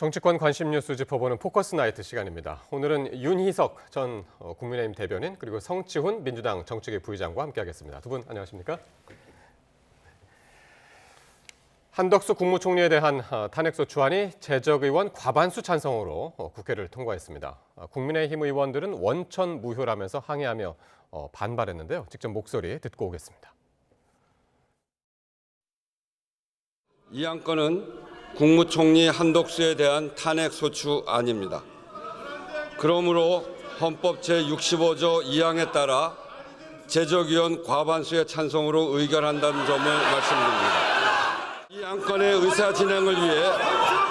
정치권 관심 뉴스 짚어보는 포커스 나이트 시간입니다. 오늘은 윤희석 전 국민의힘 대변인 그리고 성치훈 민주당 정책위 부의장과 함께하겠습니다. 두 분 안녕하십니까? 한덕수 국무총리에 대한 탄핵소추안이 재적의원 과반수 찬성으로 국회를 통과했습니다. 국민의힘 의원들은 원천 무효라면서 항의하며 반발했는데요. 직접 목소리 듣고 오겠습니다. 이 안건은 국무총리 한덕수에 대한 탄핵소추안입니다. 그러므로 헌법 제65조 2항에 따라 재적의원 과반수의 찬성으로 의결한다는 점을 말씀드립니다. 이 안건의 의사 진행을 위해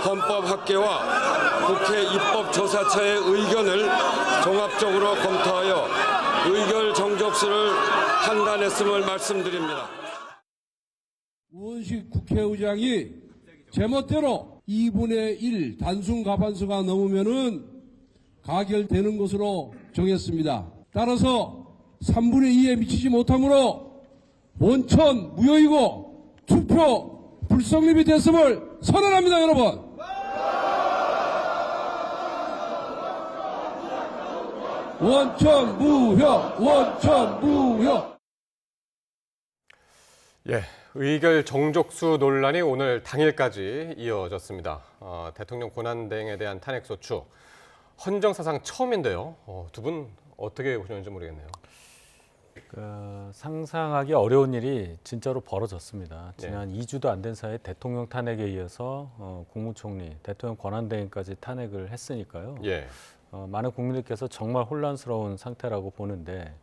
헌법학계와 국회 입법조사처의 의견을 종합적으로 검토하여 의결 정족수를 판단했음을 말씀드립니다. 우원식 국회의장이 제멋대로 2분의 1 단순 과반수가 넘으면은 가결되는 것으로 정했습니다. 따라서 3분의 2에 미치지 못하므로 원천 무효이고 투표 불성립이 됐음을 선언합니다, 여러분. 원천 무효, 원천 무효. 예, 의결 정족수 논란이 오늘 당일까지 이어졌습니다. 대통령 권한대행에 대한 탄핵소추, 헌정사상 처음인데요. 두 분 어떻게 보셨는지 모르겠네요. 상상하기 어려운 일이 진짜로 벌어졌습니다. 지난 2주도 안 된 사이에 대통령 탄핵에 이어서 국무총리, 대통령 권한대행까지 탄핵을 했으니까요. 예. 많은 국민들께서 정말 혼란스러운 상태라고 보는데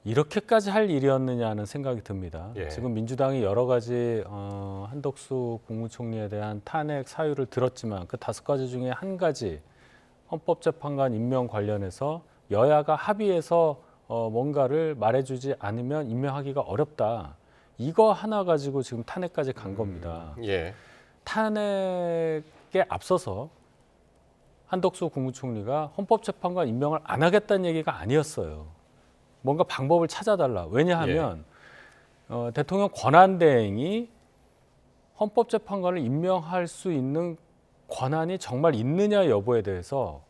이렇게까지 할 일이었느냐 하는 생각이 듭니다. 예. 지금 민주당이 여러 가지 한덕수 국무총리에 대한 탄핵 사유를 들었지만 그 5가지 중에 한 가지 헌법재판관 임명 관련해서 여야가 합의해서 뭔가를 말해주지 않으면 임명하기가 어렵다. 이거 하나 가지고 지금 탄핵까지 간 겁니다. 예. 탄핵에 앞서서 한덕수 국무총리가 헌법재판관 임명을 안 하겠다는 얘기가 아니었어요. 뭔가 방법을 찾아달라. 왜냐하면 대통령 권한대행이 헌법재판관을 임명할 수 있는 권한이 정말 있느냐 여부에 대해서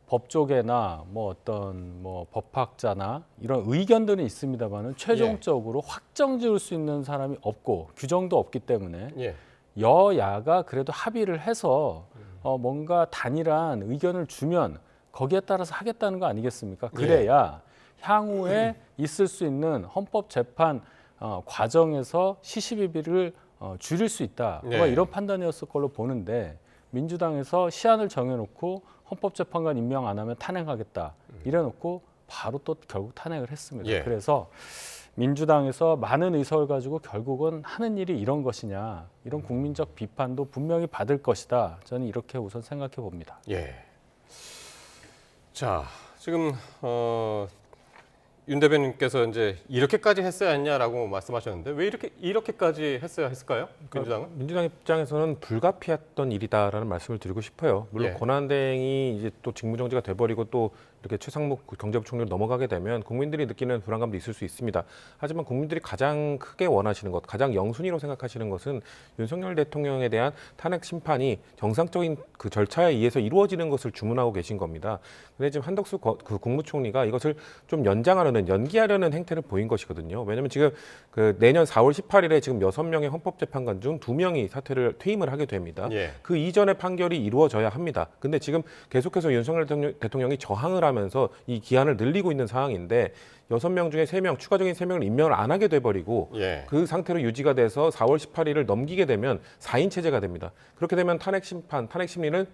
법조계나 어떤 법학자나 이런 의견들은 있습니다만은 최종적으로 확정 지을 수 있는 사람이 없고 규정도 없기 때문에 여야가 그래도 합의를 해서 뭔가 단일한 의견을 주면 거기에 따라서 하겠다는 거 아니겠습니까? 그래야 향후에 있을 수 있는 헌법재판 과정에서 시시비비를 줄일 수 있다. 이런 판단이었을 걸로 보는데 민주당에서 시한을 정해놓고 헌법재판관 임명 안 하면 탄핵하겠다 이래놓고 바로 또 결국 탄핵을 했습니다. 그래서 민주당에서 많은 의석을 가지고 결국은 하는 일이 이런 것이냐 이런 국민적 비판도 분명히 받을 것이다. 저는 이렇게 우선 생각해 봅니다. 예. 자, 지금 윤 대변인께서 이제 이렇게까지 했어야 했냐라고 말씀하셨는데 왜 이렇게까지 했어야 했을까요? 민주당은? 민주당 입장에서는 불가피했던 일이다라는 말씀을 드리고 싶어요. 물론 권한대행이 이제 또 직무정지가 돼버리고 또 이렇게 최상목 경제부총리로 넘어가게 되면 국민들이 느끼는 불안감도 있을 수 있습니다. 하지만 국민들이 가장 크게 원하시는 것, 가장 영순위로 생각하시는 것은 윤석열 대통령에 대한 탄핵 심판이 정상적인 그 절차에 의해서 이루어지는 것을 주문하고 계신 겁니다. 근데 지금 한덕수 국무총리가 이것을 좀 연기하려는 행태를 보인 것이거든요. 왜냐하면 지금 그 내년 4월 18일에 지금 6명의 헌법재판관 중 2명이 퇴임을 하게 됩니다. 그 이전의 판결이 이루어져야 합니다. 근데 지금 계속해서 윤석열 대통령이 저항을 하면서 이 기한을 늘리고 있는 상황인데 6명 중에 3명, 추가적인 3명을 임명을 안 하게 돼버리고 그 상태로 유지가 돼서 4월 18일을 넘기게 되면 4인 체제가 됩니다. 그렇게 되면 탄핵 심리는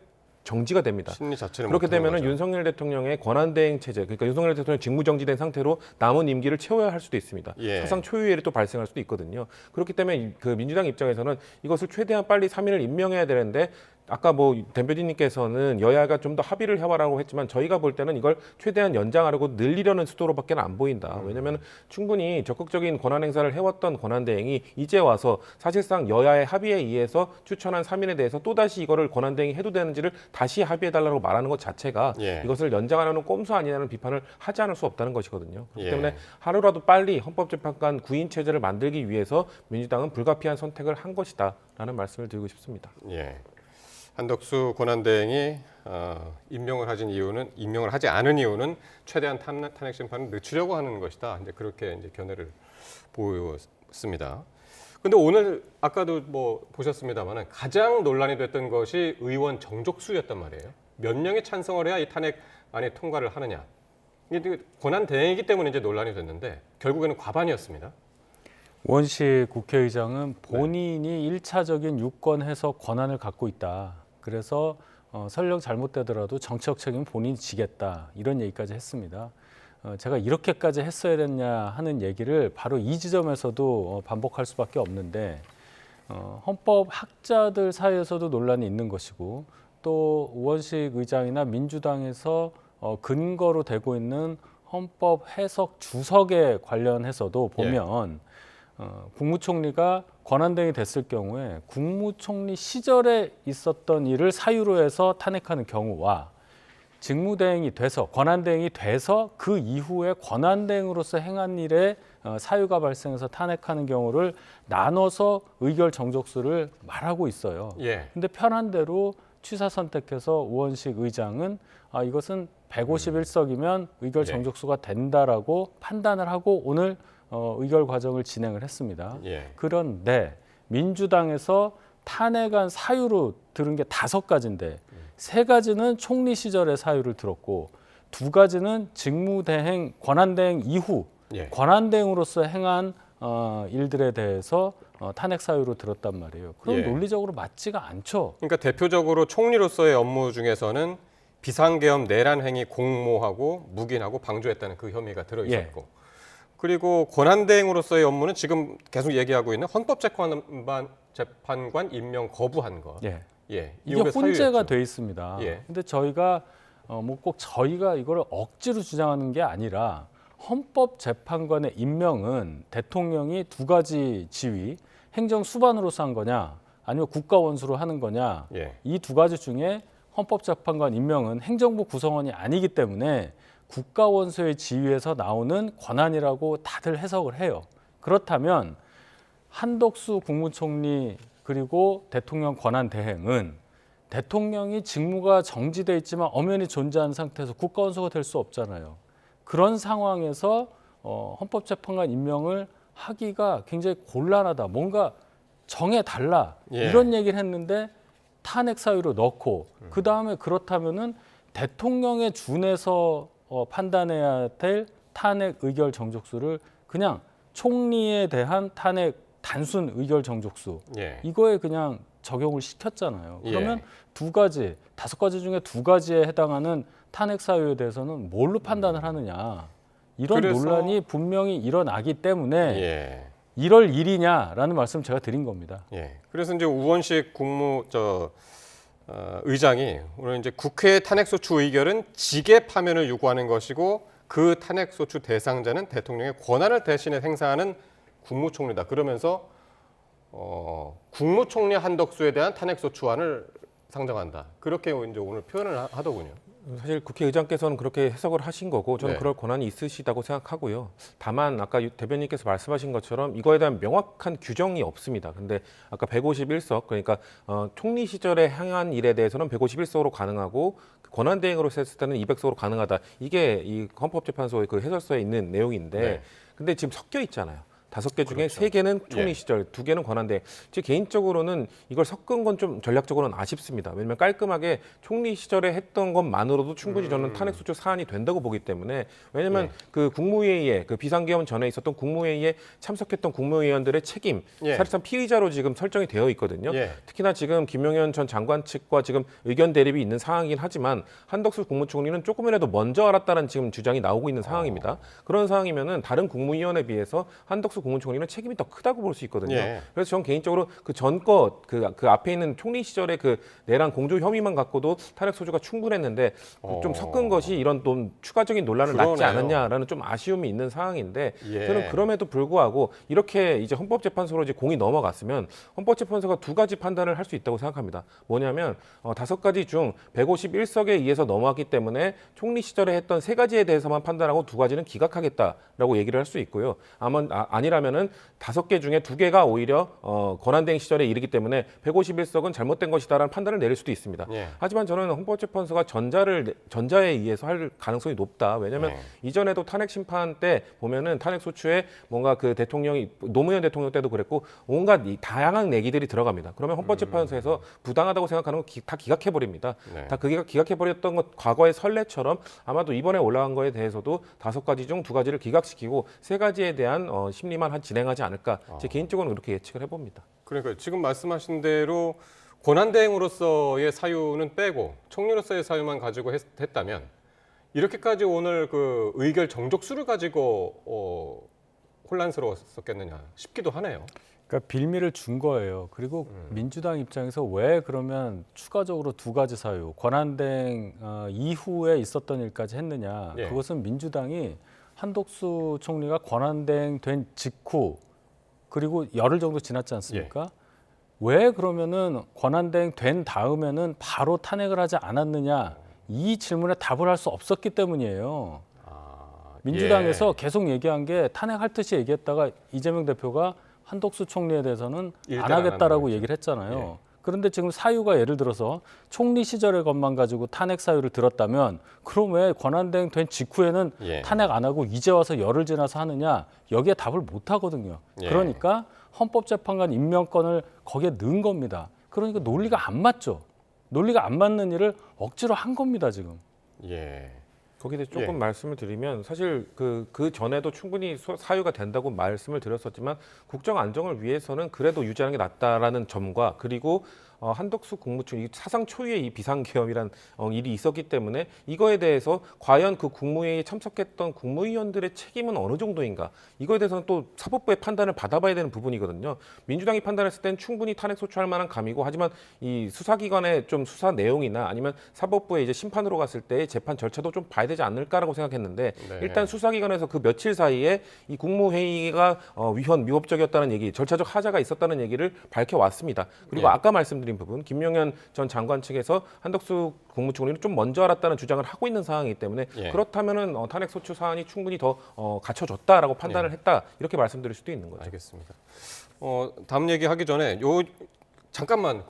정지가 됩니다. 심리 자체는 그렇게 되면은 윤석열 대통령의 권한대행 체제, 그러니까 윤석열 대통령 직무정지된 상태로 남은 임기를 채워야 할 수도 있습니다. 사상 초유의 일이 또 발생할 수도 있거든요. 그렇기 때문에 그 민주당 입장에서는 이것을 최대한 빨리 3인을 임명해야 되는데 아까 대변인님께서는 여야가 좀 더 합의를 해와라고 했지만 저희가 볼 때는 이걸 최대한 연장하려고 늘리려는 수도로밖에 안 보인다. 왜냐하면 충분히 적극적인 권한 행사를 해왔던 권한대행이 이제 와서 사실상 여야의 합의에 의해서 추천한 3인에 대해서 또다시 이거를 권한대행이 해도 되는지를 다시 합의해달라고 말하는 것 자체가 이것을 연장하려는 꼼수 아니냐는 비판을 하지 않을 수 없다는 것이거든요. 그렇기 때문에 하루라도 빨리 헌법재판관 9인 체제를 만들기 위해서 민주당은 불가피한 선택을 한 것이다라는 말씀을 드리고 싶습니다. 한덕수 권한대행이 임명을 하지 않은 이유는 최대한 탄핵 심판을 늦추려고 하는 것이다. 이제 그렇게 이제 견해를 보였습니다. 근데 오늘 아까도 뭐 보셨습니다만은 가장 논란이 됐던 것이 의원 정족수였단 말이에요. 몇 명이 찬성을 해야 이 탄핵안이 통과를 하느냐. 이게 권한대행이기 때문에 이제 논란이 됐는데 결국에는 과반이었습니다. 우원식 국회의장은 본인이 일차적인 유권 해석 권한을 갖고 있다. 그래서 설령 잘못되더라도 정치적 책임은 본인이 지겠다. 이런 얘기까지 했습니다. 제가 이렇게까지 했어야 됐냐 하는 얘기를 바로 이 지점에서도 반복할 수밖에 없는데 헌법 학자들 사이에서도 논란이 있는 것이고 또 우원식 의장이나 민주당에서 근거로 되고 있는 헌법 해석 주석에 관련해서도 보면 국무총리가 권한대행이 됐을 경우에 국무총리 시절에 있었던 일을 사유로 해서 탄핵하는 경우와 직무대행이 돼서 권한대행이 돼서 그 이후에 권한대행으로서 행한 일에 사유가 발생해서 탄핵하는 경우를 나눠서 의결 정족수를 말하고 있어요. 근데 편한 대로 취사 선택해서 우원식 의장은 이것은 151석이면 의결 정족수가 된다라고 판단을 하고 오늘 의결 과정을 진행을 했습니다. 그런데 민주당에서 탄핵안 사유로 들은 게 5가지인데 3가지는 총리 시절의 사유를 들었고 2가지는 직무대행, 권한대행 이후 권한대행으로서 행한 일들에 대해서 탄핵 사유로 들었단 말이에요. 그럼 논리적으로 맞지가 않죠. 그러니까 대표적으로 총리로서의 업무 중에서는 비상계엄 내란 행위 공모하고 묵인하고 방조했다는 그 혐의가 들어있었고 그리고 권한대행으로서의 업무는 지금 계속 얘기하고 있는 헌법재판관 임명 거부한 것. 이게 이게 혼재가 돼 있습니다. 근데 저희가 뭐 꼭 저희가 이걸 억지로 주장하는 게 아니라 헌법재판관의 임명은 대통령이 2가지 지위, 행정수반으로서 한 거냐 아니면 국가원수로 하는 거냐 이 2가지 중에 헌법재판관 임명은 행정부 구성원이 아니기 때문에 국가원수의 지위에서 나오는 권한이라고 다들 해석을 해요. 그렇다면 한덕수 국무총리 그리고 대통령 권한대행은 대통령이 직무가 정지돼 있지만 엄연히 존재하는 상태에서 국가원수가 될 수 없잖아요. 그런 상황에서 헌법재판관 임명을 하기가 굉장히 곤란하다. 뭔가 정해달라. 이런 얘기를 했는데 탄핵 사유로 넣고 그다음에 그렇다면은 대통령에 준해서 판단해야 될 탄핵 의결 정족수를 그냥 총리에 대한 탄핵 단순 의결 정족수 이거에 그냥 적용을 시켰잖아요. 그러면 2가지, 5가지 중에 2가지에 해당하는 탄핵 사유에 대해서는 뭘로 판단을 하느냐. 이런 논란이 분명히 일어나기 때문에 이럴 일이냐라는 말씀 제가 드린 겁니다. 그래서 이제 우원식 의장이 오늘 이제 국회 탄핵소추 의결은 직계 파면을 요구하는 것이고 그 탄핵소추 대상자는 대통령의 권한을 대신해 행사하는 국무총리다. 그러면서 국무총리 한덕수에 대한 탄핵소추안을 상정한다. 그렇게 이제 오늘 표현을 하더군요. 사실 국회의장께서는 그렇게 해석을 하신 거고 저는 그럴 권한이 있으시다고 생각하고요. 다만 아까 대변인께서 말씀하신 것처럼 이거에 대한 명확한 규정이 없습니다. 근데 아까 151석 그러니까 총리 시절에 행한 일에 대해서는 151석으로 가능하고 권한대행으로 했을 때는 200석으로 가능하다. 이게 이 헌법재판소의 그 해설서에 있는 내용인데 근데 지금 섞여 있잖아요. 5개 중에 3개는 총리 시절, 2개는 권한대행. 제 개인적으로는 이걸 섞은 건 좀 전략적으로는 아쉽습니다. 왜냐하면 깔끔하게 총리 시절에 했던 것만으로도 충분히 저는 탄핵소추 사안이 된다고 보기 때문에 왜냐하면 그 국무회의에 그 비상계엄 전에 있었던 국무회의에 참석했던 국무위원들의 책임 사실상 피의자로 지금 설정이 되어 있거든요. 특히나 지금 김용현 전 장관 측과 지금 의견 대립이 있는 상황이긴 하지만 한덕수 국무총리는 조금이라도 먼저 알았다는 지금 주장이 나오고 있는 상황입니다. 그런 상황이면은 다른 국무위원에 비해서 한덕수 국무총리는 책임이 더 크다고 볼 수 있거든요. 그래서 저는 개인적으로 그 전껏 그 앞에 있는 총리 시절의 그 내란 공조 혐의만 갖고도 탄핵 소추가 충분했는데 좀 섞은 것이 이런 좀 추가적인 논란을 낳지 않았냐라는 좀 아쉬움이 있는 상황인데 저는 그럼에도 불구하고 이렇게 이제 헌법재판소로 이제 공이 넘어갔으면 헌법재판소가 2가지 판단을 할 수 있다고 생각합니다. 뭐냐면 5가지 중 151석에 의해서 넘어왔기 때문에 총리 시절에 했던 3가지에 대해서만 판단하고 2가지는 기각하겠다라고 얘기를 할 수 있고요. 아니면 아니라면은 5개 중에 2개가 오히려 권한대행 시절에 이르기 때문에 151석은 잘못된 것이다라는 판단을 내릴 수도 있습니다. 예. 하지만 저는 헌법재판소가 전자에 의해서 할 가능성이 높다. 왜냐하면 이전에도 탄핵 심판 때 보면은 탄핵 소추에 뭔가 그 대통령이 노무현 대통령 때도 그랬고 온갖 다양한 얘기들이 들어갑니다. 그러면 헌법재판소에서 부당하다고 생각하는 거 다 기각해 버립니다. 네. 다 그게 기각해 버렸던 것 과거의 선례처럼 아마도 이번에 올라간 거에 대해서도 5가지 중 2가지를 기각시키고 3가지에 대한 심리만 진행하지 않을까. 제 개인적으로는 그렇게 예측을 해봅니다. 그러니까 지금 말씀하신 대로 권한대행으로서의 사유는 빼고 총리로서의 사유만 가지고 했다면 이렇게까지 오늘 그 의결 정족수를 가지고 혼란스러웠었겠느냐 싶기도 하네요. 그러니까 빌미를 준 거예요. 그리고 민주당 입장에서 왜 그러면 추가적으로 2가지 사유, 권한대행 이후에 있었던 일까지 했느냐. 예. 그것은 민주당이 한덕수 총리가 권한대행 된 직후 그리고 열흘 정도 지났지 않습니까? 왜 그러면은 권한대행 된 다음에는 바로 탄핵을 하지 않았느냐. 이 질문에 답을 할 수 없었기 때문이에요. 민주당에서 계속 얘기한 게 탄핵할 듯이 얘기했다가 이재명 대표가 한덕수 총리에 대해서는 안 하겠다라고 얘기를 했잖아요. 예. 그런데 지금 사유가 예를 들어서 총리 시절의 것만 가지고 탄핵 사유를 들었다면 그럼 왜 권한대행 된 직후에는 예. 탄핵 안 하고 이제 와서 열흘 지나서 하느냐. 여기에 답을 못 하거든요. 예. 그러니까 헌법재판관 임명권을 거기에 넣은 겁니다. 그러니까 논리가 안 맞죠. 논리가 안 맞는 일을 억지로 한 겁니다, 지금. 예. 거기에 대해 조금 예. 말씀을 드리면 사실 그 전에도 충분히 사유가 된다고 말씀을 드렸었지만 국정 안정을 위해서는 그래도 유지하는 게 낫다라는 점과 그리고 한덕수 국무총리 사상 초유의 이 비상계엄이란 일이 있었기 때문에 이거에 대해서 과연 그 국무회의에 참석했던 국무위원들의 책임은 어느 정도인가 이거에 대해서는 또 사법부의 판단을 받아봐야 되는 부분이거든요. 민주당이 판단했을 땐 충분히 탄핵 소추할 만한 감이고 하지만 이 수사기관의 좀 수사 내용이나 아니면 사법부의 이제 심판으로 갔을 때의 재판 절차도 좀 봐야 되지 않을까라고 생각했는데 네. 일단 수사기관에서 그 며칠 사이에 이 국무회의가 위헌위법적이었다는 얘기, 절차적 하자가 있었다는 얘기를 밝혀왔습니다. 그리고 예. 아까 말씀드린 부분 김용현 전 장관 측에서 한덕수 국무총리는 좀 먼저 알았다는 주장을 하고 있는 상황이기 때문에 예. 그렇다면은 탄핵 소추 사안이 충분히 더 갖춰졌다라고 판단을 했다 이렇게 말씀드릴 수도 있는 거죠. 알겠습니다. 다음 얘기하기 전에 잠깐만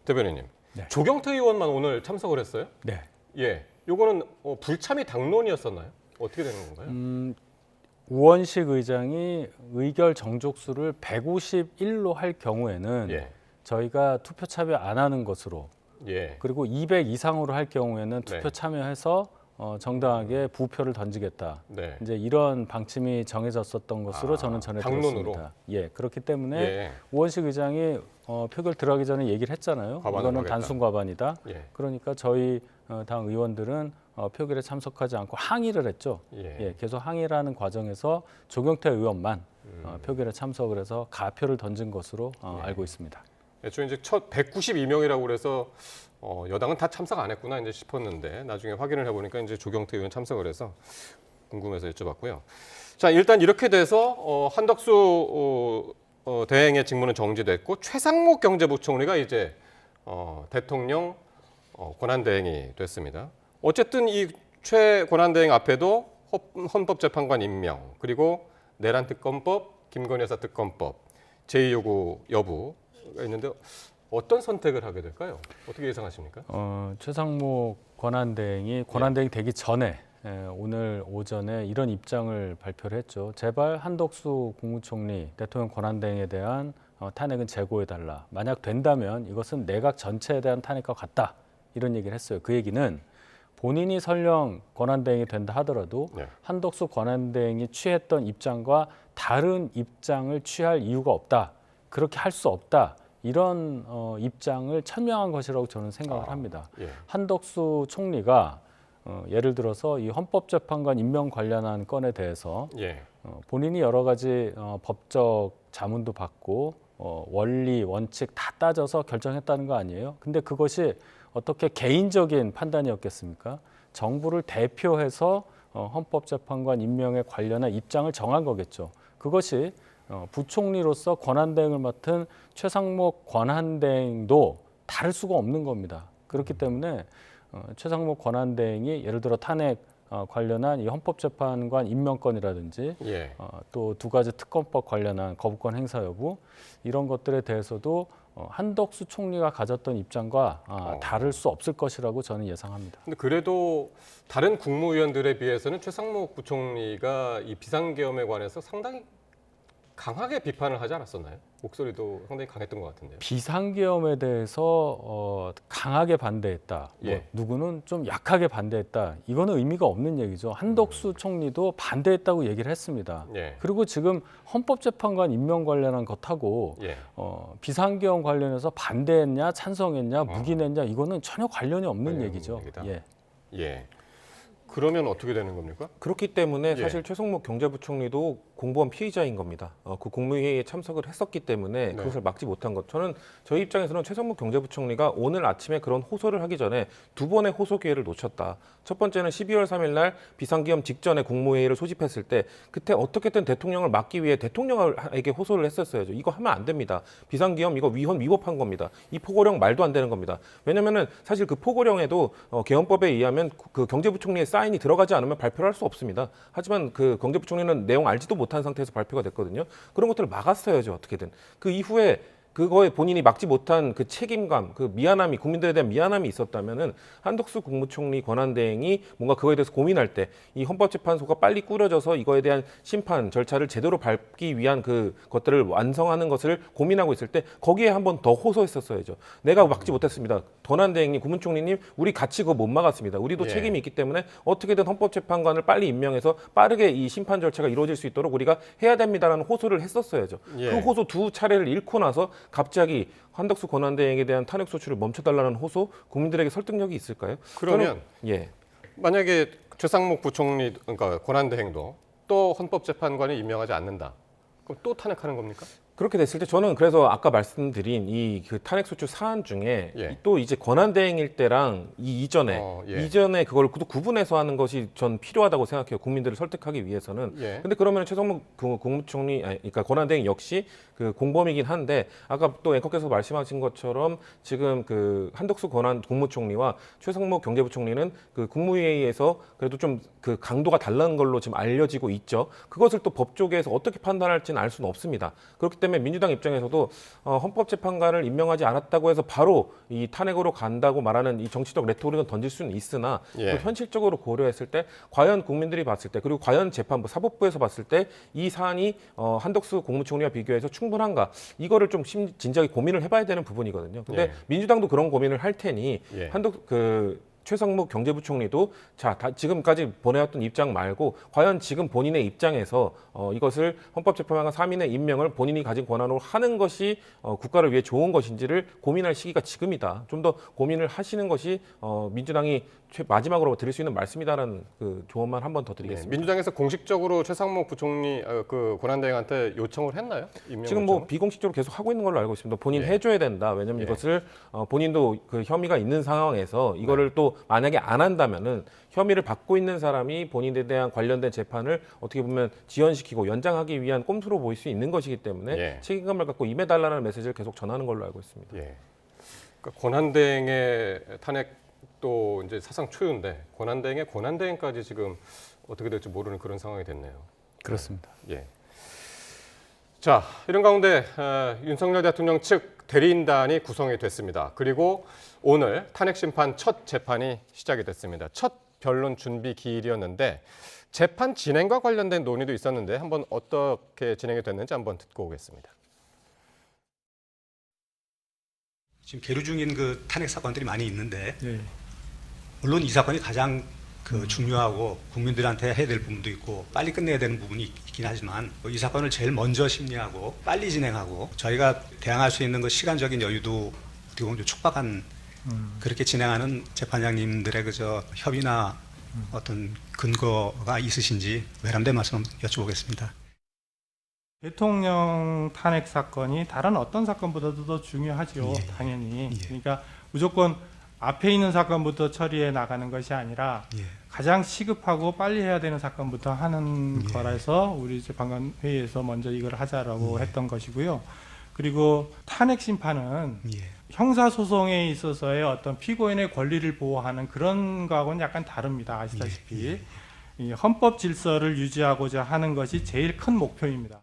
대변인님. 네. 조경태 의원만 오늘 참석을 했어요? 네. 예. 요거는 불참이 당론이었었나요? 어떻게 되는 건가요? 우원식 의장이 의결 정족수를 151로 할 경우에는 예. 저희가 투표 참여 안 하는 것으로 예. 그리고 200 이상으로 할 경우에는 투표 네. 참여해서 정당하게 부표를 던지겠다. 네. 이제 이런 방침이 정해졌었던 것으로 저는 전해 당론으로? 들었습니다. 예, 그렇기 때문에 예. 우원식 의장이 표결 들어가기 전에 얘기를 했잖아요. 과반으로 이거는 하겠다. 단순 과반이다. 예. 그러니까 저희 당 의원들은 표결에 참석하지 않고 항의를 했죠. 예. 계속 항의를 하는 과정에서 조경태 의원만 표결에 참석을 해서 가표를 던진 것으로 알고 있습니다. 애초에 이제 첫 192명이라고 그래서 여당은 다 참석 안 했구나 이제 싶었는데 나중에 확인을 해보니까 이제 조경태 의원 참석을 해서 궁금해서 여쭤봤고요. 자, 일단 이렇게 돼서 한덕수 대행의 직무는 정지됐고 최상목 경제부총리가 이제 대통령 권한대행이 됐습니다. 어쨌든 이 최 권한대행 앞에도 헌법재판관 임명 그리고 내란특검법, 김건희 여사 특검법, 제2요구 여부가 있는데 어떤 선택을 하게 될까요? 어떻게 예상하십니까? 최상목 권한대행이 권한대행이 되기 전에 오늘 오전에 이런 입장을 발표를 했죠. 제발 한덕수 국무총리 대통령 권한대행에 대한 탄핵은 재고해달라. 만약 된다면 이것은 내각 전체에 대한 탄핵과 같다. 이런 얘기를 했어요. 그 얘기는 본인이 설령 권한대행이 된다 하더라도 네. 한덕수 권한대행이 취했던 입장과 다른 입장을 취할 이유가 없다. 그렇게 할 수 없다. 이런 입장을 천명한 것이라고 저는 생각을 합니다. 예. 한덕수 총리가 예를 들어서 이 헌법재판관 임명 관련한 건에 대해서 예. 본인이 여러 가지 법적 자문도 받고 원리, 원칙 다 따져서 결정했다는 거 아니에요? 근데 그것이 어떻게 개인적인 판단이었겠습니까? 정부를 대표해서 헌법재판관 임명에 관련한 입장을 정한 거겠죠. 그것이 부총리로서 권한대행을 맡은 최상목 권한대행도 다를 수가 없는 겁니다. 그렇기 때문에 최상목 권한대행이 예를 들어 탄핵 관련한 이 헌법재판관 임명권이라든지 예. 또 두 가지 특검법 관련한 거부권 행사 여부 이런 것들에 대해서도 한덕수 총리가 가졌던 입장과 다를 수 없을 것이라고 저는 예상합니다. 근데 그래도 다른 국무위원들에 비해서는 최상목 부총리가 이 비상계엄에 관해서 상당히 강하게 비판을 하지 않았었나요? 목소리도 상당히 강했던 것 같은데요. 비상계엄에 대해서 강하게 반대했다. 예. 누구는 좀 약하게 반대했다. 이거는 의미가 없는 얘기죠. 한덕수 총리도 반대했다고 얘기를 했습니다. 예. 그리고 지금 헌법재판관 임명 관련한 것하고 예. 비상계엄 관련해서 반대했냐, 찬성했냐, 묵인했냐 이거는 전혀 관련이 없는 관련이 얘기죠. 없는 얘기다. 예. 예. 그러면 어떻게 되는 겁니까? 그렇기 때문에 예. 사실 최성목 경제부총리도 공무원 피의자인 겁니다. 그 국무회의에 참석을 했었기 때문에 네. 그것을 막지 못한 것. 저는 저희 입장에서는 최성목 경제부총리가 오늘 아침에 그런 호소를 하기 전에 두 번의 호소 기회를 놓쳤다. 첫 번째는 12월 3일 날 비상기엄 직전에 국무회의를 소집했을 때 그때 어떻게든 대통령을 막기 위해 대통령에게 호소를 했었어야죠. 이거 하면 안 됩니다. 비상기엄 이거 위헌 위법한 겁니다. 이 포고령 말도 안 되는 겁니다. 왜냐면은 사실 그 포고령에도 개헌법에 의하면 그 경제부총리의 사인이 들어가지 않으면 발표를 할 수 없습니다. 하지만 그 경제부총리는 내용 알지도 못한 상태에서 발표가 됐거든요. 그런 것들을 막았어야죠. 어떻게든. 그 이후에 그거에 본인이 막지 못한 그 책임감, 그 미안함이 국민들에 대한 미안함이 있었다면은 한덕수 국무총리 권한대행이 뭔가 그거에 대해서 고민할 때 이 헌법재판소가 빨리 꾸려져서 이거에 대한 심판 절차를 제대로 밟기 위한 그 것들을 완성하는 것을 고민하고 있을 때 거기에 한 번 더 호소했었어야죠. 내가 막지 못했습니다. 권한대행님, 국무총리님, 우리 같이 그거 못 막았습니다. 우리도 예. 책임이 있기 때문에 어떻게든 헌법재판관을 빨리 임명해서 빠르게 이 심판 절차가 이루어질 수 있도록 우리가 해야 됩니다라는 호소를 했었어야죠. 예. 그 호소 두 차례를 잃고 나서 갑자기 한덕수 권한대행에 대한 탄핵 소추를 멈춰달라는 호소, 국민들에게 설득력이 있을까요? 그러면 예. 만약에 최상목 부총리, 그러니까 권한대행도 또 헌법재판관이 임명하지 않는다. 그럼 또 탄핵하는 겁니까? 그렇게 됐을 때 저는 그래서 아까 말씀드린 이 그 탄핵소추 사안 중에 예. 또 이제 권한대행일 때랑 이전에 그걸 또 구분해서 하는 것이 전 필요하다고 생각해요. 국민들을 설득하기 위해서는. 예. 근데 그러면 최성목 국무총리, 그러니까 권한대행 역시 그 공범이긴 한데 아까 또 앵커께서 말씀하신 것처럼 지금 그 한덕수 국무총리와 최성목 경제부총리는 그 국무회의에서 그래도 좀 그 강도가 다른 걸로 지금 알려지고 있죠. 그것을 또 법 쪽에서 어떻게 판단할지는 알 수는 없습니다. 그렇기 때문에 민주당 입장에서도 헌법재판관을 임명하지 않았다고 해서 바로 이 탄핵으로 간다고 말하는 이 정치적 레토릭은 던질 수는 있으나 예. 또 현실적으로 고려했을 때 과연 국민들이 봤을 때 그리고 과연 재판부 사법부에서 봤을 때 이 사안이 한덕수 국무총리와 비교해서 충분한가 이거를 좀 진지하게 고민을 해봐야 되는 부분이거든요. 근데 예. 민주당도 그런 고민을 할 테니 예. 최상목 경제부총리도 지금까지 보내왔던 입장 말고 과연 지금 본인의 입장에서 이것을 헌법재판관 3인의 임명을 본인이 가진 권한으로 하는 것이 국가를 위해 좋은 것인지를 고민할 시기가 지금이다. 좀 더 고민을 하시는 것이 민주당이 마지막으로 드릴 수 있는 말씀이다라는 그 조언만 한 번 더 드리겠습니다. 민주당에서 공식적으로 최상목 부총리 그 권한대행한테 요청을 했나요? 임명 지금 요청을? 비공식적으로 계속 하고 있는 걸로 알고 있습니다. 본인 예. 해줘야 된다. 왜냐하면 예. 이것을 본인도 그 혐의가 있는 상황에서 이거를 또 만약에 안 한다면은 혐의를 받고 있는 사람이 본인에 대한 관련된 재판을 어떻게 보면 지연시키고 연장하기 위한 꼼수로 보일 수 있는 것이기 때문에 예. 책임감을 갖고 임해달라는 메시지를 계속 전하는 걸로 알고 있습니다. 예. 그러니까 권한대행의 탄핵도 이제 사상 초유인데 권한대행의 권한대행까지 지금 어떻게 될지 모르는 그런 상황이 됐네요. 그렇습니다. 예. 자, 이런 가운데 윤석열 대통령 측 대리인단이 구성이 됐습니다. 그리고 오늘 탄핵 심판 첫 재판이 시작이 됐습니다. 첫 변론 준비 기일이었는데 재판 진행과 관련된 논의도 있었는데 한번 어떻게 진행이 됐는지 한번 듣고 오겠습니다. 지금 계류 중인 그 탄핵 사건들이 많이 있는데 네. 물론 이 사건이 가장 그 중요하고 국민들한테 해야 될 부분도 있고 빨리 끝내야 되는 부분이 있긴 하지만 이 사건을 제일 먼저 심리하고 빨리 진행하고 저희가 대항할 수 있는 그 시간적인 여유도 어떻게 보면 좀 촉박한 그렇게 진행하는 재판장님들의 그저 협의나 어떤 근거가 있으신지 외람된 말씀 여쭤보겠습니다. 대통령 탄핵 사건이 다른 어떤 사건보다도 더 중요하죠. 예. 당연히. 예. 그러니까 무조건 앞에 있는 사건부터 처리해 나가는 것이 아니라 예. 가장 시급하고 빨리 해야 되는 사건부터 하는 예. 거라서 우리 재판관 회의에서 먼저 이걸 하자라고 했던 것이고요. 그리고 탄핵 심판은 예. 형사소송에 있어서의 어떤 피고인의 권리를 보호하는 그런 거하고는 약간 다릅니다. 아시다시피 이 헌법 질서를 유지하고자 하는 것이 제일 큰 목표입니다.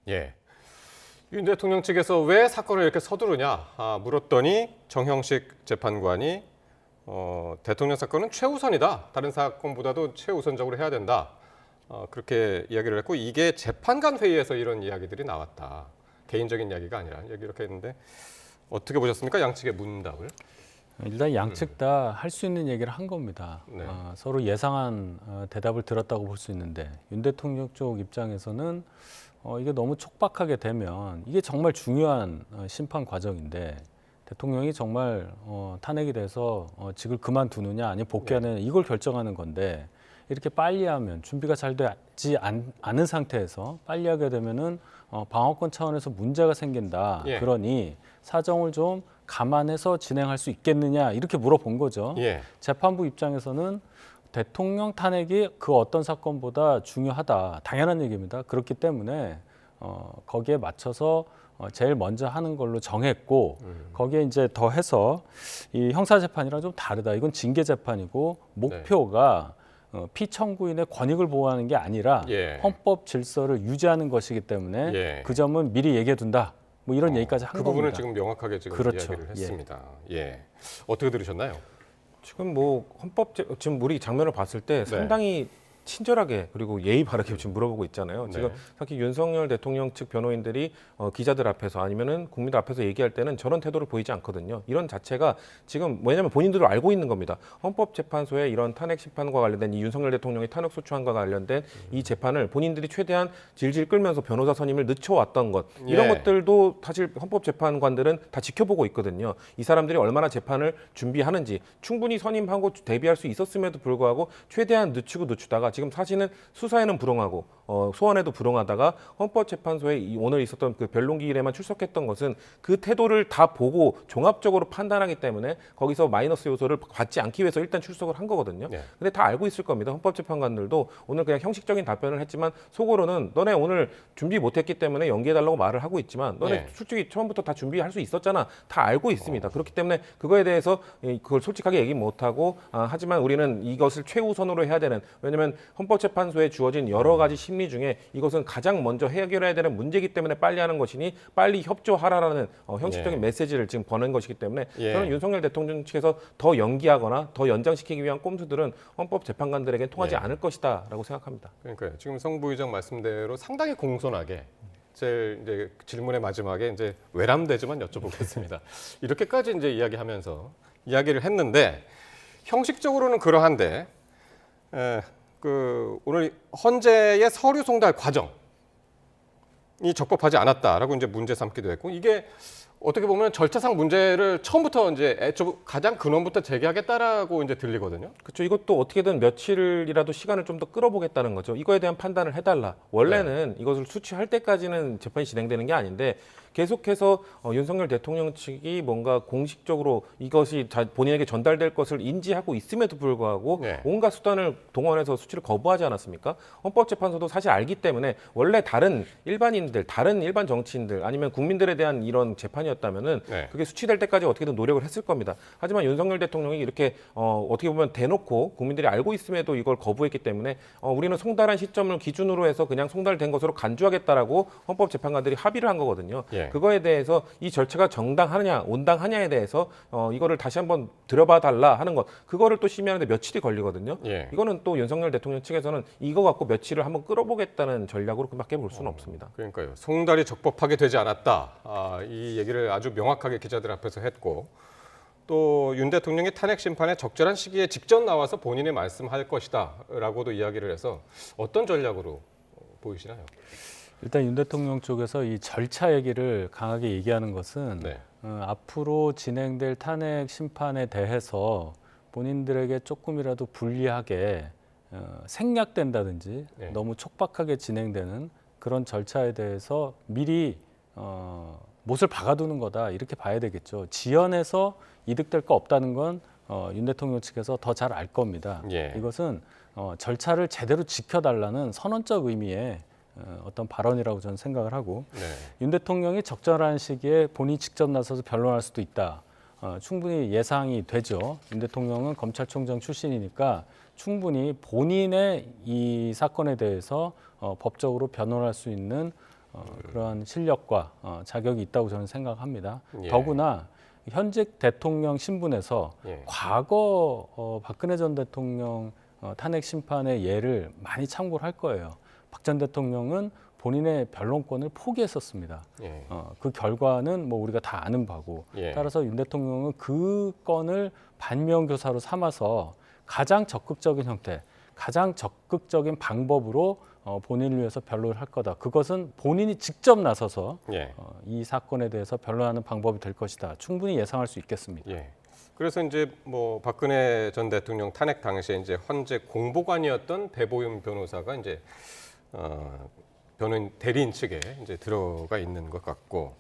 예. 윤 대통령 측에서 왜 사건을 이렇게 서두르냐 물었더니 정형식 재판관이 대통령 사건은 최우선이다. 다른 사건보다도 최우선적으로 해야 된다. 그렇게 이야기를 했고 이게 재판관 회의에서 이런 이야기들이 나왔다. 개인적인 이야기가 아니라 이렇게 했는데 어떻게 보셨습니까? 양측의 문답을. 일단 양측 다 할 수 있는 얘기를 한 겁니다. 네. 서로 예상한 대답을 들었다고 볼 수 있는데 윤 대통령 쪽 입장에서는 이게 너무 촉박하게 되면 이게 정말 중요한 심판 과정인데 대통령이 정말 탄핵이 돼서 직을 그만두느냐 아니면 복귀하느냐 이걸 결정하는 건데 이렇게 빨리 하면 준비가 잘 되지 않은 상태에서 빨리 하게 되면은 방어권 차원에서 문제가 생긴다. 예. 그러니 사정을 좀 감안해서 진행할 수 있겠느냐 이렇게 물어본 거죠. 예. 재판부 입장에서는 대통령 탄핵이 그 어떤 사건보다 중요하다. 당연한 얘기입니다. 그렇기 때문에 거기에 맞춰서 제일 먼저 하는 걸로 정했고 거기에 이제 더해서 이 형사재판이랑 좀 다르다. 이건 징계재판이고 목표가 피청구인의 권익을 보호하는 게 아니라 예. 헌법 질서를 유지하는 것이기 때문에 예. 그 점은 미리 얘기해 둔다. 뭐 이런 얘기까지 한 그 겁니다. 부분을 지금 명확하게 지금 그렇죠. 이야기를 했습니다. 예. 어떻게 들으셨나요? 지금 뭐 지금 우리 장면을 봤을 때 상당히 친절하게 그리고 예의 바르게 지금 물어보고 있잖아요. 지금 특히 윤석열 대통령 측 변호인들이 기자들 앞에서 아니면은 국민들 앞에서 얘기할 때는 저런 태도를 보이지 않거든요. 이런 자체가 지금 왜냐하면 본인들도 알고 있는 겁니다. 헌법재판소의 이런 탄핵 심판과 관련된 이 윤석열 대통령의 탄핵 소추안과 관련된 이 재판을 본인들이 최대한 질질 끌면서 변호사 선임을 늦춰왔던 것 이런 것들도 사실 헌법재판관들은 다 지켜보고 있거든요. 이 사람들이 얼마나 재판을 준비하는지 충분히 선임하고 대비할 수 있었음에도 불구하고 최대한 늦추다가 지금 사실은 수사에는 불응하고 소환에도 불응하다가 헌법재판소에 오늘 있었던 그 변론기일에만 출석했던 것은 그 태도를 다 보고 종합적으로 판단하기 때문에 거기서 마이너스 요소를 받지 않기 위해서 일단 출석을 한 거거든요. 근데 다 알고 있을 겁니다. 헌법재판관들도 오늘 그냥 형식적인 답변을 했지만 속으로는 너네 오늘 준비 못했기 때문에 연기해달라고 말을 하고 있지만 너네 솔직히 처음부터 다 준비할 수 있었잖아. 다 알고 있습니다. 그렇기 때문에 그거에 대해서 그걸 솔직하게 얘기 못하고 하지만 우리는 이것을 최우선으로 해야 되는 왜냐하면 헌법재판소에 주어진 여러 가지 심리 중에 이것은 가장 먼저 해결해야 되는 문제이기 때문에 빨리 하는 것이니 빨리 협조하라라는 형식적인 메시지를 지금 보낸 것이기 때문에 저는 윤석열 대통령 측에서 더 연기하거나 더 연장시키기 위한 꼼수들은 헌법재판관들에게 통하지 않을 것이다라고 생각합니다. 그러니까요. 지금 성 부의장 말씀대로 상당히 공손하게 제일 이제 질문의 마지막에 이제 외람되지만 여쭤보겠습니다. 이렇게까지 이제 이야기하면서 이야기를 했는데 형식적으로는 그러한데 오늘 헌재의 서류 송달 과정이 적법하지 않았다라고 이제 문제 삼기도 했고 이게 어떻게 보면 절차상 문제를 처음부터 이제 가장 근원부터 제기하겠다라고 이제 들리거든요. 그렇죠. 이것도 어떻게든 며칠이라도 시간을 좀 더 끌어보겠다는 거죠. 이거에 대한 판단을 해달라. 원래는 이것을 수취할 때까지는 재판이 진행되는 게 아닌데 계속해서 윤석열 대통령 측이 뭔가 공식적으로 이것이 본인에게 전달될 것을 인지하고 있음에도 불구하고 온갖 수단을 동원해서 수치를 거부하지 않았습니까? 헌법재판소도 사실 알기 때문에 원래 다른 일반인들, 다른 일반 정치인들 아니면 국민들에 대한 이런 재판이었다면은 그게 수치될 때까지 어떻게든 노력을 했을 겁니다. 하지만 윤석열 대통령이 이렇게 어떻게 보면 대놓고 국민들이 알고 있음에도 이걸 거부했기 때문에 우리는 송달한 시점을 기준으로 해서 그냥 송달된 것으로 간주하겠다라고 헌법재판관들이 합의를 한 거거든요. 그거에 대해서 이 절차가 정당하냐, 온당하냐에 대해서 이거를 다시 한번 들여봐 달라 하는 것, 그거를 또 심의하는데 며칠이 걸리거든요. 이거는 또 윤석열 대통령 측에서는 이거 갖고 며칠을 한번 끌어보겠다는 전략으로 밖에 볼 수는 없습니다. 그러니까요. 송달이 적법하게 되지 않았다. 이 얘기를 아주 명확하게 기자들 앞에서 했고 또 윤 대통령이 탄핵 심판에 적절한 시기에 직접 나와서 본인이 말씀할 것이다라고도 이야기를 해서 어떤 전략으로 보이시나요? 일단 윤 대통령 쪽에서 이 절차 얘기를 강하게 얘기하는 것은 앞으로 진행될 탄핵 심판에 대해서 본인들에게 조금이라도 불리하게 생략된다든지 너무 촉박하게 진행되는 그런 절차에 대해서 미리 못을 박아두는 거다 이렇게 봐야 되겠죠. 지연해서 이득될 거 없다는 건 윤 대통령 측에서 더 잘 알 겁니다. 이것은 절차를 제대로 지켜달라는 선언적 의미의 어떤 발언이라고 저는 생각을 하고 네. 윤 대통령이 적절한 시기에 본인이 직접 나서서 변론할 수도 있다. 충분히 예상이 되죠. 윤 대통령은 검찰총장 출신이니까 충분히 본인의 이 사건에 대해서 법적으로 변론할 수 있는 그러한 실력과 자격이 있다고 저는 생각합니다. 예. 더구나 현직 대통령 신분에서 예. 과거 박근혜 전 대통령 탄핵 심판의 예를 많이 참고를 할 거예요. 박 전 대통령은 본인의 변론권을 포기했었습니다. 예. 그 결과는 뭐 우리가 다 아는 바고 예. 따라서 윤 대통령은 그 건을 반면교사로 삼아서 가장 적극적인 형태, 가장 적극적인 방법으로 본인을 위해서 변론을 할 거다. 그것은 본인이 직접 나서서 예. 이 사건에 대해서 변론하는 방법이 될 것이다. 충분히 예상할 수 있겠습니다. 예. 그래서 이제 뭐 박근혜 전 대통령 탄핵 당시에 이제 헌재 공보관이었던 배보윤 변호사가 이제 변호인 대리인 측에 이제 들어가 있는 것 같고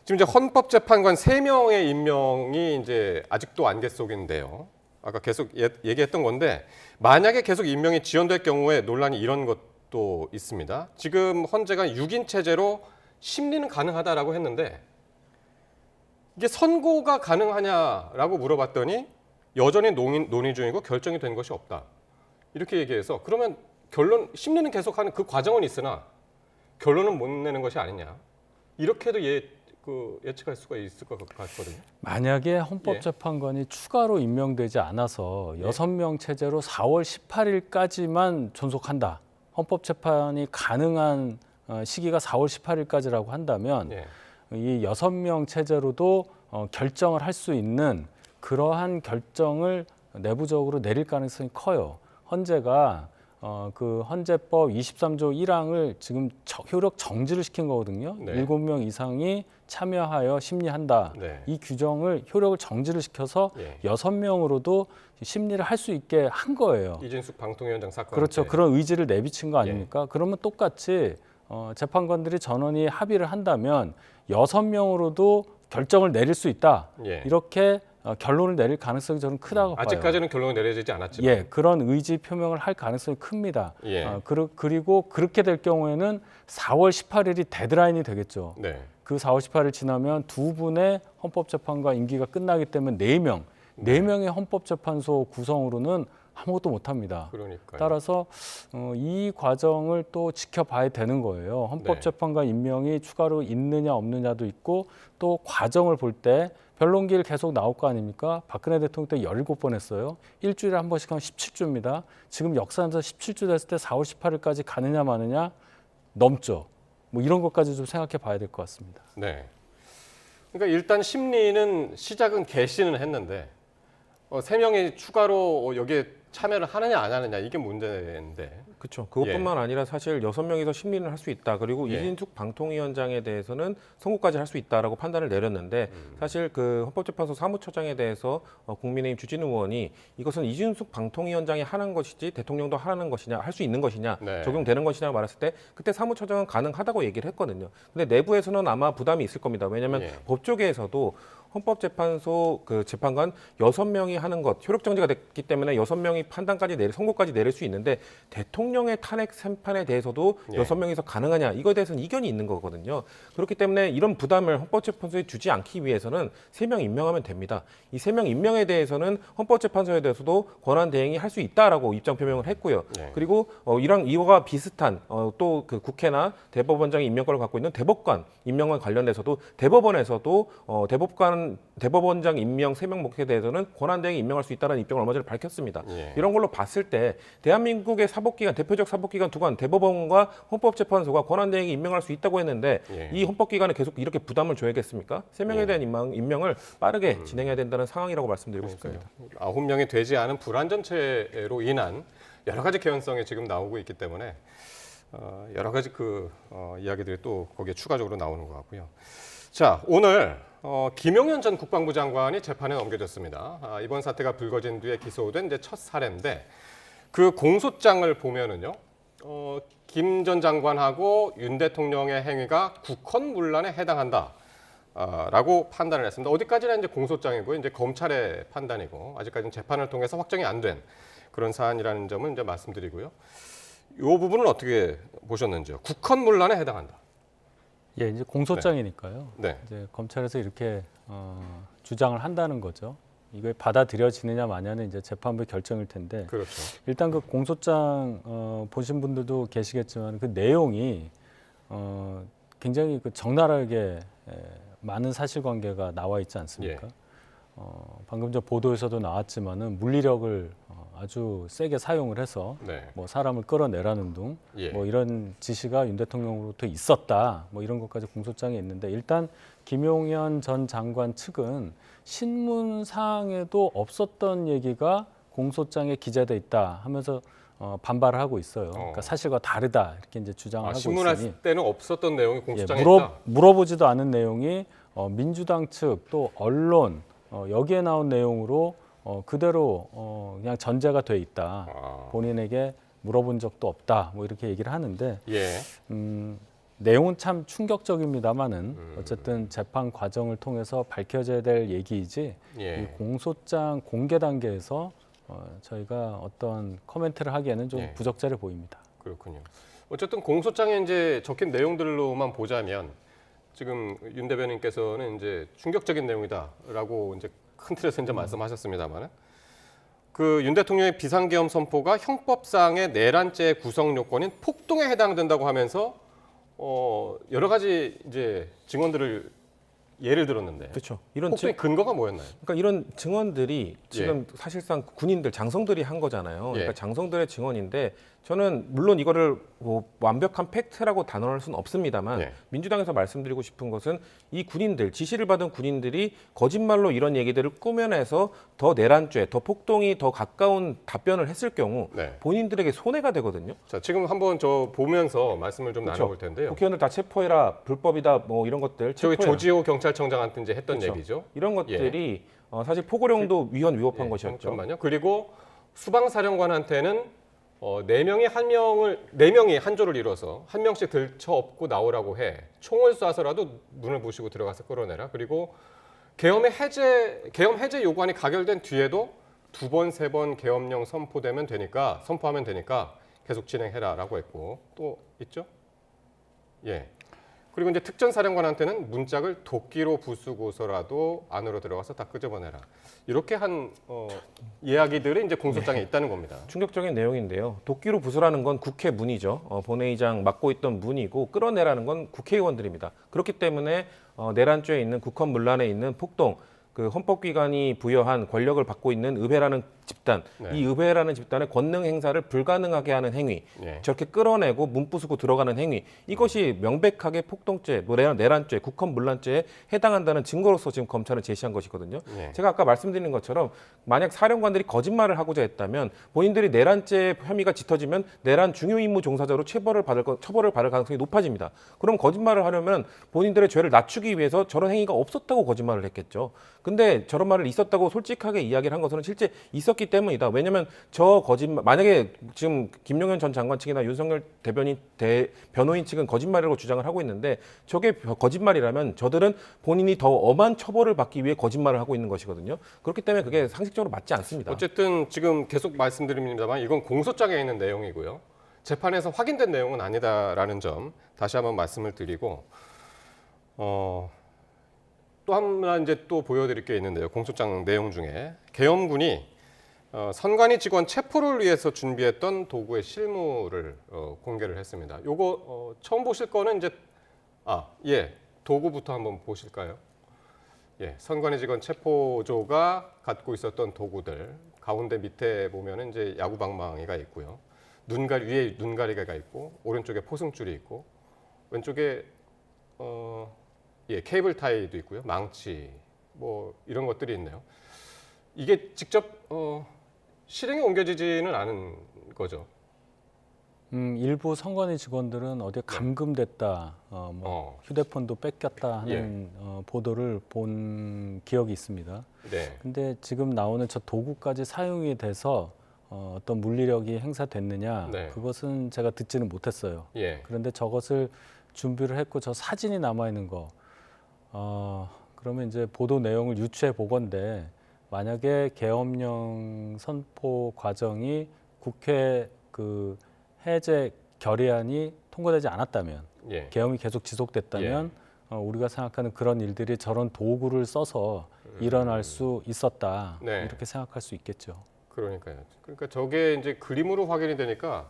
지금 이제 헌법재판관 3명의 임명이 이제 아직도 안개 속인데요. 아까 계속 얘기했던 건데 만약에 계속 임명이 지연될 경우에 논란이 이런 것도 있습니다. 지금 헌재가 6인 체제로 심리는 가능하다라고 했는데 이게 선고가 가능하냐라고 물어봤더니 여전히 논의 중이고 결정이 된 것이 없다. 이렇게 얘기해서 그러면 결론 심리는 계속하는 그 과정은 있으나 결론은 못 내는 것이 아니냐. 이렇게도 예측할 수가 있을 것 같거든요. 만약에 헌법재판관이 추가로 임명되지 않아서 6명 체제로 4월 18일까지만 존속한다. 헌법재판이 가능한 시기가 4월 18일까지라고 한다면 이 6명 체제로도 결정을 할 수 있는 그러한 결정을 내부적으로 내릴 가능성이 커요. 헌재가 그 헌재법 23조 1항을 지금 효력 정지를 시킨 거거든요. 네. 7명 이상이 참여하여 심리한다. 네. 이 규정을 효력을 정지를 시켜서 6명으로도 심리를 할 수 있게 한 거예요. 이진숙 방통위원장 사건. 그렇죠. 때. 그런 의지를 내비친 거 아닙니까? 그러면 똑같이 재판관들이 전원이 합의를 한다면 6명으로도 결정을 내릴 수 있다. 이렇게 결론을 내릴 가능성이 저는 크다고 봐요. 아직까지는 결론이 내려지지 않았지만. 예, 그런 의지 표명을 할 가능성이 큽니다. 그리고 그렇게 될 경우에는 4월 18일이 데드라인이 되겠죠. 네. 그 4월 18일 지나면 두 분의 헌법재판관 임기가 끝나기 때문에 4명의 헌법재판소 구성으로는 아무것도 못합니다. 그러니까요. 따라서 이 과정을 또 지켜봐야 되는 거예요. 헌법재판관 임명이 추가로 있느냐 없느냐도 있고 또 과정을 볼 때 변론기일 계속 나올 거 아닙니까? 박근혜 대통령 때 17번 했어요. 일주일에 한 번씩 하면 17주입니다. 지금 역사에서 17주 됐을 때 4월 18일까지 가느냐 마느냐 넘죠. 뭐 이런 것까지 좀 생각해 봐야 될 것 같습니다. 네. 그러니까 일단 심리는 시작은 개시는 했는데 3명이 추가로 여기에 참여를 하느냐 안 하느냐 이게 문제인데. 그렇죠. 그것뿐만 아니라 사실 6명이서 심리를 할 수 있다. 그리고 이진숙 방통위원장에 대해서는 선고까지 할 수 있다라고 판단을 내렸는데 사실 그 헌법재판소 사무처장에 대해서 국민의힘 주진우 의원이 이것은 이진숙 방통위원장이 하는 것이지 대통령도 하는 것이냐, 할 수 있는 것이냐, 적용되는 것이냐고 말했을 때 그때 사무처장은 가능하다고 얘기를 했거든요. 근데 내부에서는 아마 부담이 있을 겁니다. 왜냐하면 법조계에서도 헌법재판소 그 재판관 6명이 하는 것 효력 정지가 됐기 때문에 6명이 판단까지 선고까지 내릴 수 있는데 대통령의 탄핵 심판에 대해서도 6명이서 가능하냐 이거에 대해서는 이견이 있는 거거든요. 그렇기 때문에 이런 부담을 헌법재판소에 주지 않기 위해서는 3명 임명하면 됩니다. 이 3명 임명에 대해서는 헌법재판소에 대해서도 권한 대행이 할 수 있다라고 입장 표명을 했고요. 그리고 이와 비슷한 또 그 국회나 대법원장의 임명권을 갖고 있는 대법관 임명과 관련해서도 대법원에서도 대법원장 임명 3명 목표에 대해서는 권한 대행이 임명할 수 있다는 입장을 얼마 전에 밝혔습니다. 이런 걸로 봤을 때 대한민국의 사법기관, 대표적 사법기관 두 관, 대법원과 헌법재판소가 권한 대행이 임명할 수 있다고 했는데 이 헌법기관에 계속 이렇게 부담을 줘야겠습니까? 3명에 대한 임명을 빠르게 진행해야 된다는 상황이라고 말씀드리고 싶습니다. 9명이 되지 않은 불안전체로 인한 여러 가지 개연성이 지금 나오고 있기 때문에 여러 가지 이야기들이 또 거기에 추가적으로 나오는 것 같고요. 자, 오늘 김용현 전 국방부 장관이 재판에 넘겨졌습니다. 이번 사태가 불거진 뒤에 기소된 이제 첫 사례인데 그 공소장을 보면은요, 김 전 장관하고 윤 대통령의 행위가 국헌문란에 해당한다. 라고 판단을 했습니다. 어디까지나 이제 공소장이고 이제 검찰의 판단이고 아직까지는 재판을 통해서 확정이 안 된 그런 사안이라는 점을 이제 말씀드리고요. 이 부분은 어떻게 보셨는지요? 국헌문란에 해당한다. 예, 이제 공소장이니까요. 네. 이제 검찰에서 이렇게 주장을 한다는 거죠. 이걸 받아들여지느냐 마냐는 이제 재판부의 결정일 텐데 그렇죠. 일단 그 공소장 보신 분들도 계시겠지만 그 내용이 굉장히 그 적나라하게 많은 사실관계가 나와 있지 않습니까? 방금 전 보도에서도 나왔지만은 물리력을 아주 세게 사용을 해서 네. 뭐 사람을 끌어내라는 둥, 예. 뭐 이런 지시가 윤 대통령으로부터 있었다, 뭐 이런 것까지 공소장에 있는데 일단 김용현 전 장관 측은 신문사항에도 없었던 얘기가 공소장에 기재돼 있다 하면서 반발을 하고 있어요. 그러니까 사실과 다르다 이렇게 이제 주장을 하고 신문할 있으니 때는 없었던 내용이 공소장에 예, 있다. 물어보지도 않은 내용이 민주당 측 또 언론 여기에 나온 내용으로 그대로 그냥 전제가 돼 있다. 본인에게 물어본 적도 없다. 뭐 이렇게 얘기를 하는데 예. 내용은 참 충격적입니다만은 어쨌든 재판 과정을 통해서 밝혀져야 될 얘기이지 예. 이 공소장 공개 단계에서 저희가 어떤 코멘트를 하기에는 좀 예. 부적절해 보입니다. 그렇군요. 어쨌든 공소장에 이제 적힌 내용들로만 보자면 지금 윤 대변인께서는 이제 충격적인 내용이다라고 이제 큰 틀에서 이제 말씀하셨습니다만은 그 윤 대통령의 비상계엄 선포가 형법상의 내란죄 구성 요건인 폭동에 해당된다고 하면서 여러 가지 이제 증언들을 예를 들었는데 그렇죠. 이런 폭동의 근거가 뭐였나요? 그러니까 이런 증언들이 지금 사실상 군인들, 장성들이 한 거잖아요. 그러니까 예. 장성들의 증언인데 저는 물론 이거를 뭐 완벽한 팩트라고 단언할 수는 없습니다만 예. 민주당에서 말씀드리고 싶은 것은 이 군인들, 지시를 받은 군인들이 거짓말로 이런 얘기들을 꾸며내서 더 내란죄, 더 폭동이 더 가까운 답변을 했을 경우 네. 본인들에게 손해가 되거든요. 자, 지금 한번 저 보면서 말씀을 좀 나눠볼 텐데요. 국회의원들 다 체포해라, 불법이다, 뭐 이런 것들 저기 체포해라. 조지호 경찰청장한테 이제 했던 그렇죠. 얘기죠. 이런 것들이 사실 포고령도 위헌 것이었죠. 잠깐만요. 그리고 수방사령관한테는 네 명이 한 조를 이뤄서 한 명씩 들쳐 업고 나오라고 해. 총을 쏴서라도 문을 부시고 들어가서 끌어내라. 그리고 계엄 해제 요구안이 가결된 뒤에도 2번, 3번 계엄령 선포하면 되니까 계속 진행해라라고 했고 또 있죠? 예. 그리고 이제 특전사령관한테는 문짝을 도끼로 부수고서라도 안으로 들어가서 다 끄집어내라. 이렇게 한 이야기들이 이제 공소장에 있다는 겁니다. 충격적인 내용인데요. 도끼로 부수라는 건 국회 문이죠. 본회의장 맡고 있던 문이고 끌어내라는 건 국회의원들입니다. 그렇기 때문에 내란죄에 있는 국헌문란에 있는 폭동, 그 헌법기관이 부여한 권력을 받고 있는 의회라는 집단, 네. 이 의회라는 집단의 권능 행사를 불가능하게 하는 행위, 네. 저렇게 끌어내고 문 부수고 들어가는 행위, 이것이 명백하게 폭동죄, 뭐 내란죄, 국헌문란죄에 해당한다는 증거로서 지금 검찰은 제시한 것이거든요. 네. 제가 아까 말씀드린 것처럼 만약 사령관들이 거짓말을 하고자 했다면 본인들이 내란죄 혐의가 짙어지면 내란 중요 임무 종사자로 처벌을 받을 가능성이 높아집니다. 그럼 거짓말을 하려면 본인들의 죄를 낮추기 위해서 저런 행위가 없었다고 거짓말을 했겠죠. 근데 저런 말을 있었다고 솔직하게 이야기를 한 것은 실제 있었기 때문이다. 왜냐하면 저 거짓말, 만약에 지금 김용현 전 장관 측이나 윤석열 변호인 측은 거짓말이라고 주장을 하고 있는데 저게 거짓말이라면 저들은 본인이 더 엄한 처벌을 받기 위해 거짓말을 하고 있는 것이거든요. 그렇기 때문에 그게 상식적으로 맞지 않습니다. 어쨌든 지금 계속 말씀드립니다만 이건 공소장에 있는 내용이고요. 재판에서 확인된 내용은 아니다라는 점 다시 한번 말씀을 드리고 또 하나 이제 또 보여드릴 게 있는데요. 공소장 내용 중에 계엄군이 선관위 직원 체포를 위해서 준비했던 도구의 실물을 공개를 했습니다. 요거 처음 보실 거는 이제 도구부터 한번 보실까요? 예, 선관위 직원 체포조가 갖고 있었던 도구들 가운데 밑에 보면은 이제 야구방망이가 있고요. 위에 눈가리개가 있고 오른쪽에 포승줄이 있고 왼쪽에 케이블 타이도 있고요. 망치 뭐 이런 것들이 있네요. 이게 직접 실행에 옮겨지지는 않은 거죠. 일부 선관위 직원들은 어디에 감금됐다, 휴대폰도 뺏겼다 하는 보도를 본 기억이 있습니다. 네. 근데 지금 나오는 저 도구까지 사용이 돼서 어떤 물리력이 행사됐느냐, 네. 그것은 제가 듣지는 못했어요. 예. 그런데 저것을 준비를 했고 저 사진이 남아 있는 거, 그러면 이제 보도 내용을 유추해 보건대 만약에 계엄령 선포 과정이 국회 그 해제 결의안이 통과되지 않았다면, 예. 계엄이 계속 지속됐다면 우리가 생각하는 그런 일들이 저런 도구를 써서 일어날 수 있었다. 네. 이렇게 생각할 수 있겠죠. 그러니까요. 그러니까 저게 이제 그림으로 확인이 되니까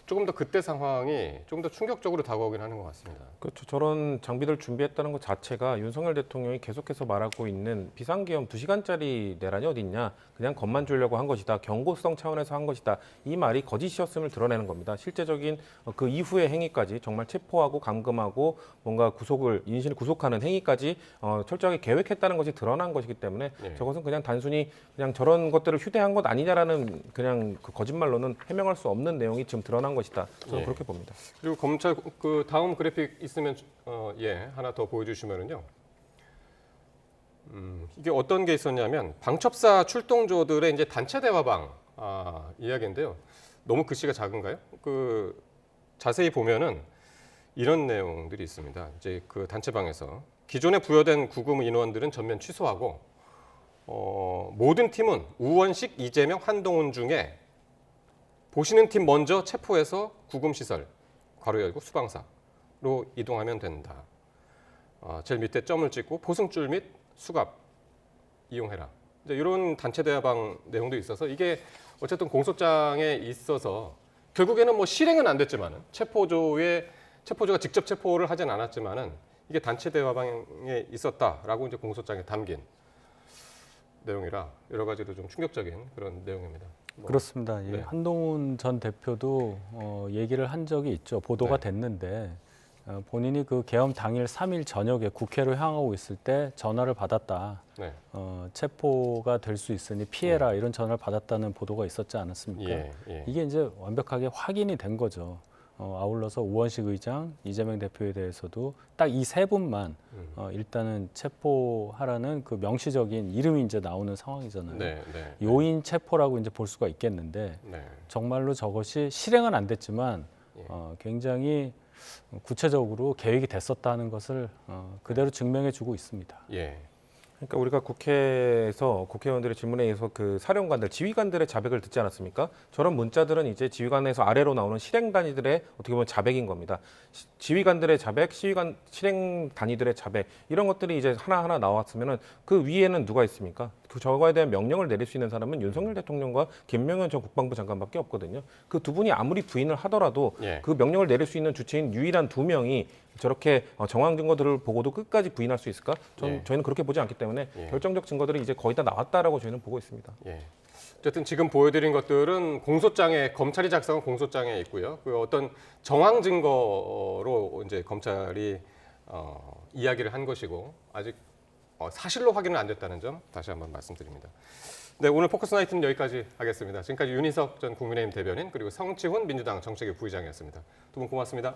조금 더 그때 상황이 조금 더 충격적으로 다가오긴 하는 것 같습니다. 그렇죠. 저런 장비들 준비했다는 것 자체가 윤석열 대통령이 계속해서 말하고 있는 비상계엄 2시간짜리 내란이 어딨냐. 그냥 겁만 주려고 한 것이다. 경고성 차원에서 한 것이다. 이 말이 거짓이었음을 드러내는 겁니다. 실제적인 그 이후의 행위까지 정말 체포하고 감금하고 뭔가 인신을 구속하는 행위까지 철저하게 계획했다는 것이 드러난 것이기 때문에 예. 저것은 그냥 단순히 그냥 저런 것들을 휴대한 것 아니냐라는 그냥 그 거짓말로는 해명할 수 없는 내용이 지금 드러난 것이다. 저는 예. 그렇게 봅니다. 그리고 검찰 그 다음 그래픽 있으면 하나 더 보여주시면은요. 이게 어떤 게 있었냐면 방첩사 출동조들의 이제 단체 대화방 이야기인데요. 너무 글씨가 작은가요? 그 자세히 보면은 이런 내용들이 있습니다. 이제 그 단체방에서 기존에 부여된 구금 인원들은 전면 취소하고 모든 팀은 우원식, 이재명, 한동훈 중에 보시는 팀 먼저 체포해서 구금시설, 괄호 열고 수방사로 이동하면 된다. 제일 밑에 점을 찍고 보승줄 및 수갑 이용해라. 이제 이런 단체 대화방 내용도 있어서 이게 어쨌든 공소장에 있어서 결국에는 뭐 실행은 안 됐지만은 체포조가 직접 체포를 하진 않았지만은 이게 단체 대화방에 있었다라고 이제 공소장에 담긴 내용이라 여러 가지로 좀 충격적인 그런 내용입니다. 그렇습니다. 네. 한동훈 전 대표도 얘기를 한 적이 있죠. 보도가 네. 됐는데 본인이 그 계엄 당일 3일 저녁에 국회로 향하고 있을 때 전화를 받았다. 네. 체포가 될 수 있으니 피해라 이런 전화를 받았다는 보도가 있었지 않았습니까? 예. 이게 이제 완벽하게 확인이 된 거죠. 아울러서 우원식 의장, 이재명 대표에 대해서도 딱 이 세 분만 일단은 체포하라는 그 명시적인 이름이 이제 나오는 상황이잖아요. 네. 요인 체포라고 이제 볼 수가 있겠는데 네. 정말로 저것이 실행은 안 됐지만 굉장히 구체적으로 계획이 됐었다는 것을 그대로 증명해주고 있습니다. 예. 그러니까 우리가 국회에서 국회의원들의 질문에 의해서 그 사령관들, 지휘관들의 자백을 듣지 않았습니까? 저런 문자들은 이제 지휘관에서 아래로 나오는 실행 단위들의 어떻게 보면 자백인 겁니다. 지휘관들의 자백, 실행 단위들의 자백 이런 것들이 이제 하나하나 나왔으면은 그 위에는 누가 있습니까? 그 저거에 대한 명령을 내릴 수 있는 사람은 윤석열 대통령과 김명현 전 국방부 장관밖에 없거든요. 그 두 분이 아무리 부인을 하더라도 예. 그 명령을 내릴 수 있는 주체인 유일한 두 명이 저렇게 정황 증거들을 보고도 끝까지 부인할 수 있을까? 저희는 그렇게 보지 않기 때문에 결정적 증거들이 이제 거의 다 나왔다라고 저희는 보고 있습니다. 예. 어쨌든 지금 보여드린 것들은 공소장에 검찰이 작성한 공소장에 있고요. 그 어떤 정황 증거로 이제 검찰이 이야기를 한 것이고 아직 사실로 확인은 안 됐다는 점 다시 한번 말씀드립니다. 네, 오늘 포커스 나이트는 여기까지 하겠습니다. 지금까지 윤희석 전 국민의힘 대변인 그리고 성치훈 민주당 정책위 부의장이었습니다. 두 분 고맙습니다.